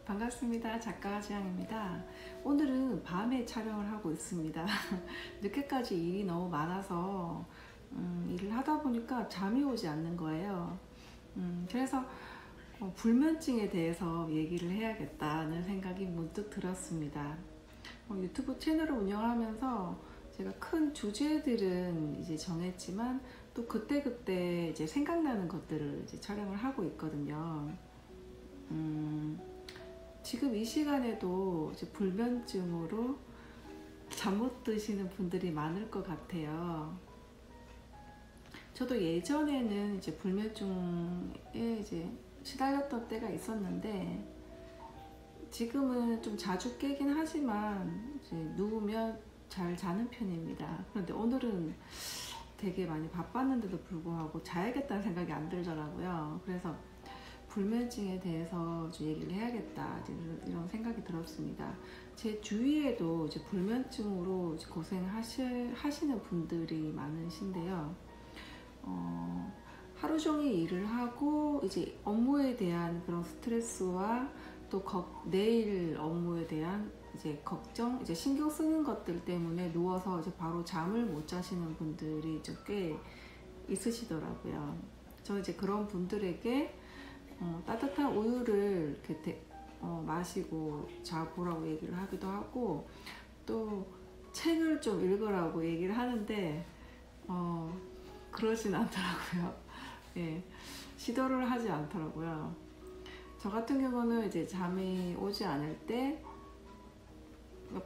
반갑습니다. 작가 하지영입니다. 오늘은 밤에 촬영을 하고 있습니다. 늦게까지 일이 너무 많아서 일을 하다 보니까 잠이 오지 않는 거예요. 그래서 불면증에 대해서 얘기를 해야겠다는 생각이 문득 들었습니다. 유튜브 채널을 운영하면서 제가 큰 주제들은 이제 정했지만 또 그때그때 이제 생각나는 것들을 이제 촬영을 하고 있거든요. 지금 이 시간에도 이제 불면증으로 잠 못 드시는 분들이 많을 것 같아요. 저도 예전에는 이제 불면증에 이제 시달렸던 때가 있었는데 지금은 좀 자주 깨긴 하지만 이제 누우면 잘 자는 편입니다. 그런데 오늘은 되게 많이 바빴는데도 불구하고 자야겠다는 생각이 안 들더라고요. 그래서 불면증에 대해서 좀 얘기를 해야겠다 이런 생각이 들었습니다. 제 주위에도 이제 불면증으로 이제 고생하시는 분들이 많으신데요. 하루 종일 일을 하고 이제 업무에 대한 그런 스트레스와 또 내일 업무에 대한 이제 걱정, 이제 신경 쓰는 것들 때문에 누워서 이제 바로 잠을 못 자시는 분들이 좀 꽤 있으시더라고요. 저 이제 그런 분들에게 따뜻한 우유를 이렇게 마시고 자보라고 얘기를 하기도 하고 또 책을 좀 읽으라고 얘기를 하는데 그러진 않더라고요. 예, 시도를 하지 않더라고요. 저 같은 경우는 이제 잠이 오지 않을 때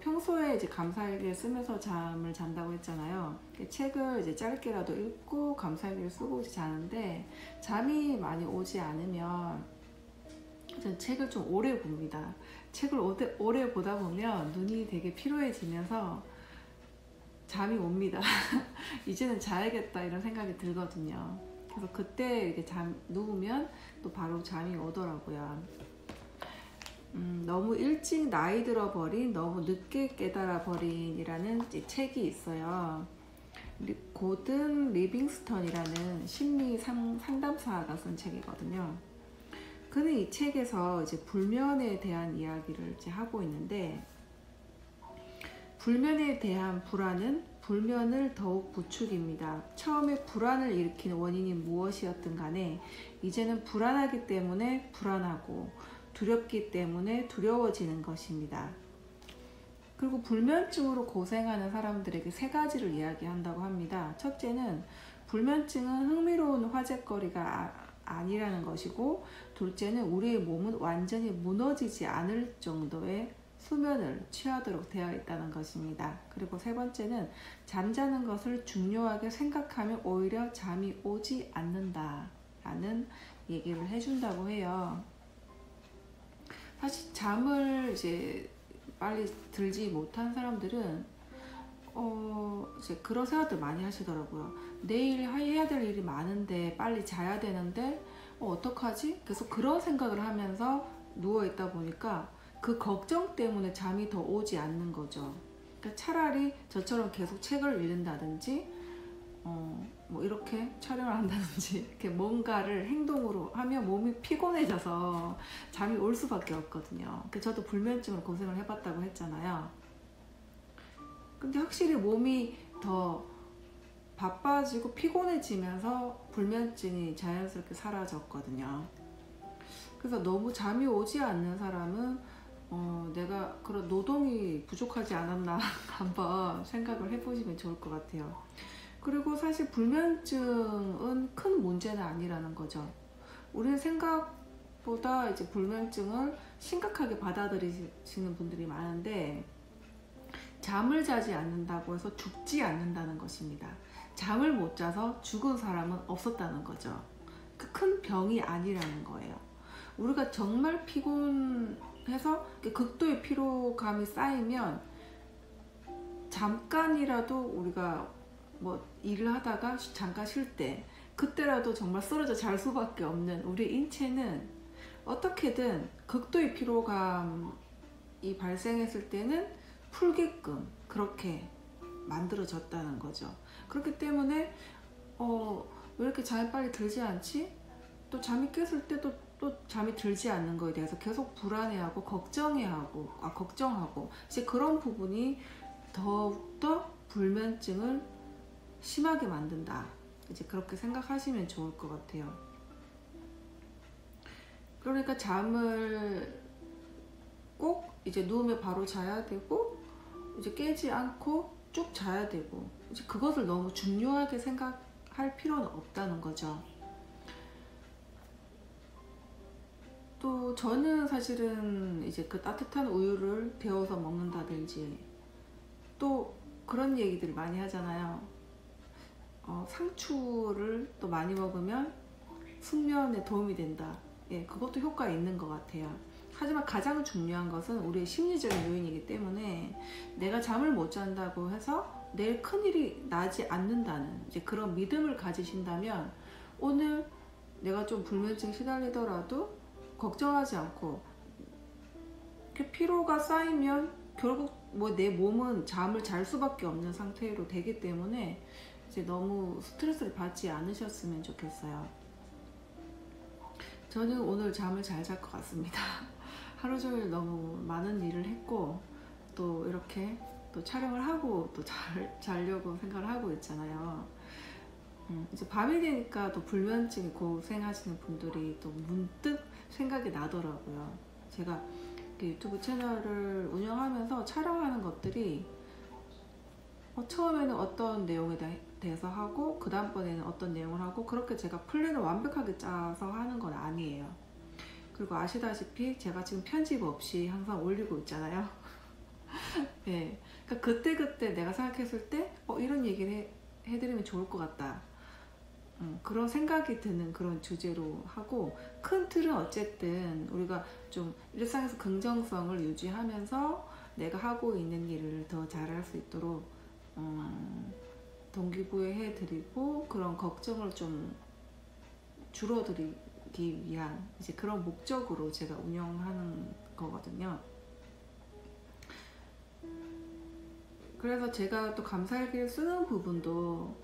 평소에 이제 감사일기를 쓰면서 잠을 잔다고 했잖아요. 책을 이제 짧게라도 읽고 감사일기를 쓰고 자는데 잠이 많이 오지 않으면 전 책을 좀 오래 봅니다. 책을 오래 보다 보면 눈이 되게 피로해지면서 잠이 옵니다. 이제는 자야겠다 이런 생각이 들거든요. 그래서 그때 이렇게 누우면 또 바로 잠이 오더라고요. 너무 일찍 나이 들어버린, 너무 늦게 깨달아버린 이라는 책이 있어요. 고든 리빙스턴이라는 심리 상담사가 쓴 책이거든요. 그는 이 책에서 이제 불면에 대한 이야기를 이제 하고 있는데, 불면에 대한 불안은 불면을 더욱 부추깁니다. 처음에 불안을 일으킨 원인이 무엇이었든 간에 이제는 불안하기 때문에 불안하고 두렵기 때문에 두려워지는 것입니다. 그리고 불면증으로 고생하는 사람들에게 세 가지를 이야기한다고 합니다. 첫째는 불면증은 흥미로운 화제거리가 아니라는 것이고, 둘째는 우리의 몸은 완전히 무너지지 않을 정도의 수면을 취하도록 되어 있다는 것입니다. 그리고 세 번째는 잠자는 것을 중요하게 생각하면 오히려 잠이 오지 않는다라는 얘기를 해준다고 해요. 사실 잠을 이제 빨리 들지 못한 사람들은 이제 그런 생각들 많이 하시더라고요. 내일 해야 될 일이 많은데 빨리 자야 되는데 어떡하지? 계속 그런 생각을 하면서 누워 있다 보니까 그 걱정 때문에 잠이 더 오지 않는 거죠. 그러니까 차라리 저처럼 계속 책을 읽는다든지 뭐 이렇게 촬영을 한다든지 이렇게 뭔가를 행동으로 하면 몸이 피곤해져서 잠이 올 수밖에 없거든요. 저도 불면증으로 고생을 해봤다고 했잖아요. 근데 확실히 몸이 더 바빠지고 피곤해지면서 불면증이 자연스럽게 사라졌거든요. 그래서 너무 잠이 오지 않는 사람은 내가 그런 노동이 부족하지 않았나 한번 생각을 해보시면 좋을 것 같아요. 그리고 사실 불면증은 큰 문제는 아니라는 거죠. 우리는 생각보다 이제 불면증을 심각하게 받아들이시는 분들이 많은데, 잠을 자지 않는다고 해서 죽지 않는다는 것입니다. 잠을 못 자서 죽은 사람은 없었다는 거죠. 그 큰 병이 아니라는 거예요. 우리가 정말 피곤해서 극도의 피로감이 쌓이면 잠깐이라도 우리가 뭐 일을 하다가 잠깐 쉴 때 그때라도 정말 쓰러져 잘 수밖에 없는 우리 인체는 어떻게든 극도의 피로감이 발생했을 때는 풀게끔 그렇게 만들어졌다는 거죠. 그렇기 때문에 왜 이렇게 잠이 빨리 들지 않지? 또 잠이 깼을 때도 또 잠이 들지 않는 거에 대해서 계속 불안해하고 걱정하고 이제 그런 부분이 더욱더 불면증을 심하게 만든다. 이제 그렇게 생각하시면 좋을 것 같아요. 그러니까 잠을 꼭 이제 누우면 바로 자야 되고 이제 깨지 않고 쭉 자야 되고 이제 그것을 너무 중요하게 생각할 필요는 없다는 거죠. 또 저는 사실은 이제 그 따뜻한 우유를 데워서 먹는다든지 또 그런 얘기들 많이 하잖아요. 상추를 또 많이 먹으면 숙면에 도움이 된다. 예, 그것도 효과가 있는 것 같아요. 하지만 가장 중요한 것은 우리의 심리적인 요인이기 때문에 내가 잠을 못 잔다고 해서 내일 큰일이 나지 않는다는 이제 그런 믿음을 가지신다면 오늘 내가 좀 불면증 시달리더라도 걱정하지 않고 피로가 쌓이면 결국 뭐 내 몸은 잠을 잘 수밖에 없는 상태로 되기 때문에 이제 너무 스트레스를 받지 않으셨으면 좋겠어요. 저는 오늘 잠을 잘 잘 것 같습니다. 하루 종일 너무 많은 일을 했고 또 이렇게 또 촬영을 하고 또 자려고 생각을 하고 있잖아요. 이제 밤이 되니까 또 불면증 고생하시는 분들이 또 문득 생각이 나더라고요. 제가 유튜브 채널을 운영하면서 촬영하는 것들이 처음에는 어떤 내용에 대해서 하고 그 다음번에는 어떤 내용을 하고 그렇게 제가 플랜을 완벽하게 짜서 하는 건 아니에요. 그리고 아시다시피 제가 지금 편집 없이 항상 올리고 있잖아요. 네, 그러니까 그때그때 내가 생각했을 때 이런 얘기를 해드리면 좋을 것 같다. 그런 생각이 드는 그런 주제로 하고 큰 틀은 어쨌든 우리가 좀 일상에서 긍정성을 유지하면서 내가 하고 있는 일을 더 잘할 수 있도록 동기부여 해드리고 그런 걱정을 좀 줄어들이기 위한 이제 그런 목적으로 제가 운영하는 거거든요. 그래서 제가 또 감사일기를 쓰는 부분도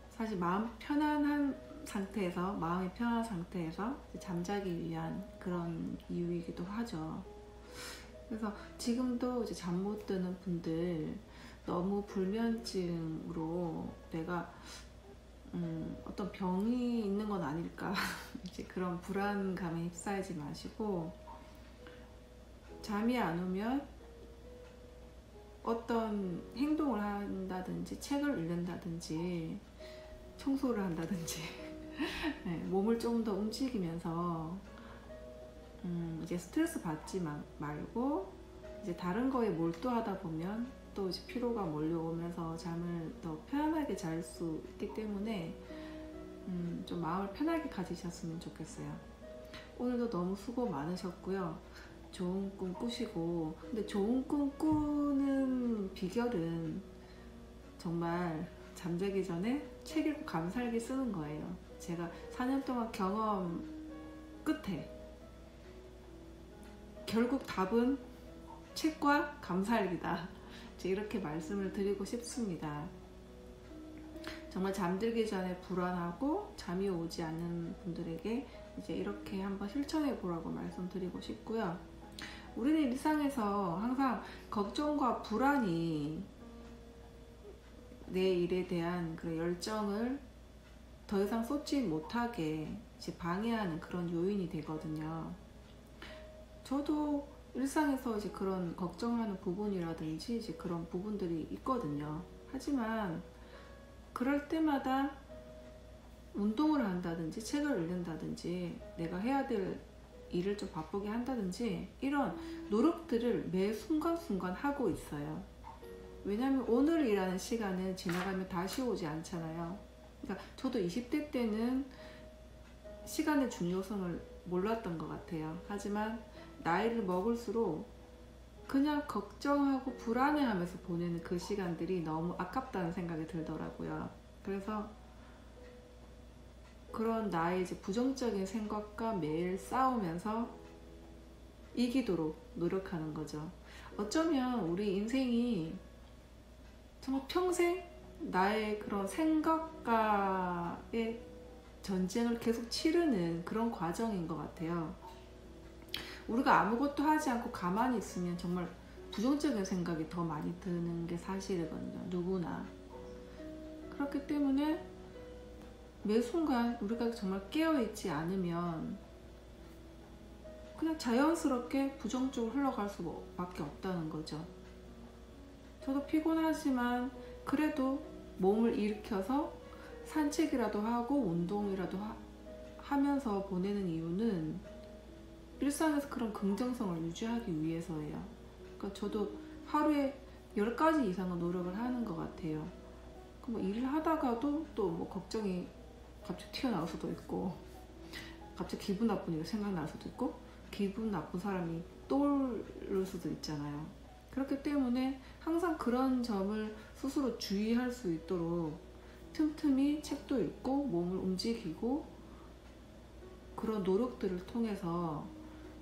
사실 마음이 편안한 상태에서 잠자기 위한 그런 이유이기도 하죠. 그래서 지금도 이제 잠 못 드는 분들 너무 불면증으로 내가 어떤 병이 있는 건 아닐까 이제 그런 불안감에 휩싸이지 마시고 잠이 안 오면 어떤 행동을 한다든지 책을 읽는다든지 청소를 한다든지 네, 몸을 좀 더 움직이면서 이제 스트레스 받지 말고 이제 다른 거에 몰두하다 보면 또 이제 피로가 몰려오면서 잠을 더 편안하게 잘 수 있기 때문에 좀 마음을 편하게 가지셨으면 좋겠어요. 오늘도 너무 수고 많으셨고요. 좋은 꿈 꾸시고 근데 좋은 꿈 꾸는 비결은 정말 잠자기 전에 책 읽고 감사일기 쓰는 거예요. 제가 4년 동안 경험 끝에 결국 답은 책과 감사일기다. 이렇게 말씀을 드리고 싶습니다. 정말 잠들기 전에 불안하고 잠이 오지 않는 분들에게 이제 이렇게 한번 실천해 보라고 말씀드리고 싶고요. 우리는 일상에서 항상 걱정과 불안이 내 일에 대한 그런 열정을 더 이상 쏟지 못하게 이제 방해하는 그런 요인이 되거든요. 저도 일상에서 이제 그런 걱정하는 부분이라든지 이제 그런 부분들이 있거든요. 하지만 그럴 때마다 운동을 한다든지 책을 읽는다든지 내가 해야 될 일을 좀 바쁘게 한다든지 이런 노력들을 매 순간순간 하고 있어요. 왜냐하면 오늘이라는 시간은 지나가면 다시 오지 않잖아요. 그러니까 저도 20대 때는 시간의 중요성을 몰랐던 것 같아요. 하지만 나이를 먹을수록 그냥 걱정하고 불안해하면서 보내는 그 시간들이 너무 아깝다는 생각이 들더라고요. 그래서 그런 나의 이제 부정적인 생각과 매일 싸우면서 이기도록 노력하는 거죠. 어쩌면 우리 인생이 정말 평생 나의 그런 생각과의 전쟁을 계속 치르는 그런 과정인 것 같아요. 우리가 아무것도 하지 않고 가만히 있으면 정말 부정적인 생각이 더 많이 드는 게 사실이거든요. 누구나. 그렇기 때문에 매 순간 우리가 정말 깨어있지 않으면 그냥 자연스럽게 부정적으로 흘러갈 수밖에 없다는 거죠. 저도 피곤하지만 그래도 몸을 일으켜서 산책이라도 하고 운동이라도 하면서 보내는 이유는 일상에서 그런 긍정성을 유지하기 위해서예요. 그러니까 저도 하루에 10가지 이상은 노력을 하는 것 같아요. 뭐 일을 하다가도 또 뭐 걱정이 갑자기 튀어나올 수도 있고, 갑자기 기분 나쁜 일이 생각날 수도 있고, 기분 나쁜 사람이 떠오를 수도 있잖아요. 그렇기 때문에 항상 그런 점을 스스로 주의할 수 있도록 틈틈이 책도 읽고 몸을 움직이고 그런 노력들을 통해서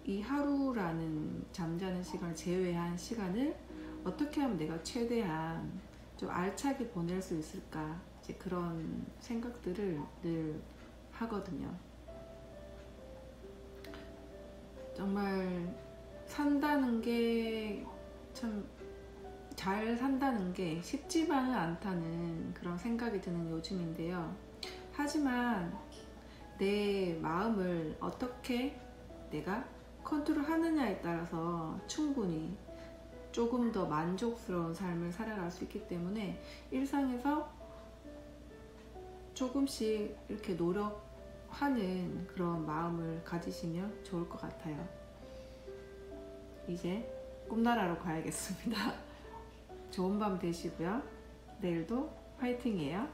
이 하루라는 잠자는 시간을 제외한 시간을 어떻게 하면 내가 최대한 좀 알차게 보낼 수 있을까, 이제 그런 생각들을 늘 하거든요. 정말 산다는 게 참, 잘 산다는 게 쉽지만은 않다는 그런 생각이 드는 요즘인데요. 하지만 내 마음을 어떻게 내가 컨트롤 하느냐에 따라서 충분히 조금 더 만족스러운 삶을 살아갈 수 있기 때문에 일상에서 조금씩 이렇게 노력하는 그런 마음을 가지시면 좋을 것 같아요. 이제 꿈나라로 가야겠습니다. 좋은 밤 되시고요. 내일도 화이팅이에요.